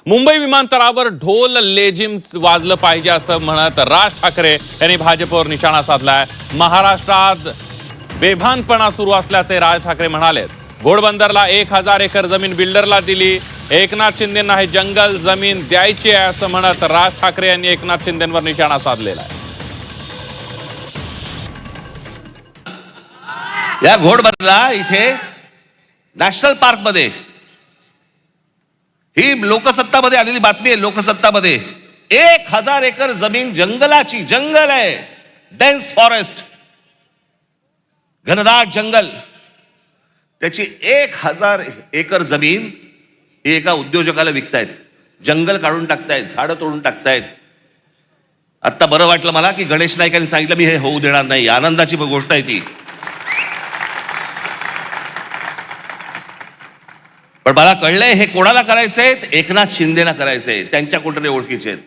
मुंबई विमानतळावर ढोल लेझिम वाजलं पाहिजे असं म्हणत राज ठाकरे यांनी भाजपवर निशाणा साधलाय। महाराष्ट्रात बेभानपणा सुरू असल्याचे राज ठाकरे म्हणाले। घोडबंदरला 1000 एकर जमीन बिल्डरला दिली, एकनाथ शिंदेंना हे जंगल जमीन द्यायची आहे असं म्हणत राज ठाकरे यांनी एकनाथ शिंदेंवर निशाणा साधलेला आहे। या घोडबंदरला इथे नॅशनल पार्क मध्ये ही लोकसत्तामध्ये आलेली बातमी आहे। लोकसत्तामध्ये 1000 एकर जमीन जंगलाची, जंगल आहे, डेन्स फॉरेस्ट, घनदाट जंगल, त्याची 1000 एकर जमीन एका उद्योजकाला विकतायत, जंगल काढून टाकतायत, झाडं तोडून टाकतायत। आता बरं वाटलं मला की गणेश नाईक यांनी सांगितलं मी हे होऊ देणार नाही, आनंदाची गोष्ट आहे ती। पण मला कळलंय हे कोणाला करायचंय, एकनाथ शिंदेना करायचंय, त्यांच्या कुठे ओळखीचे आहेत।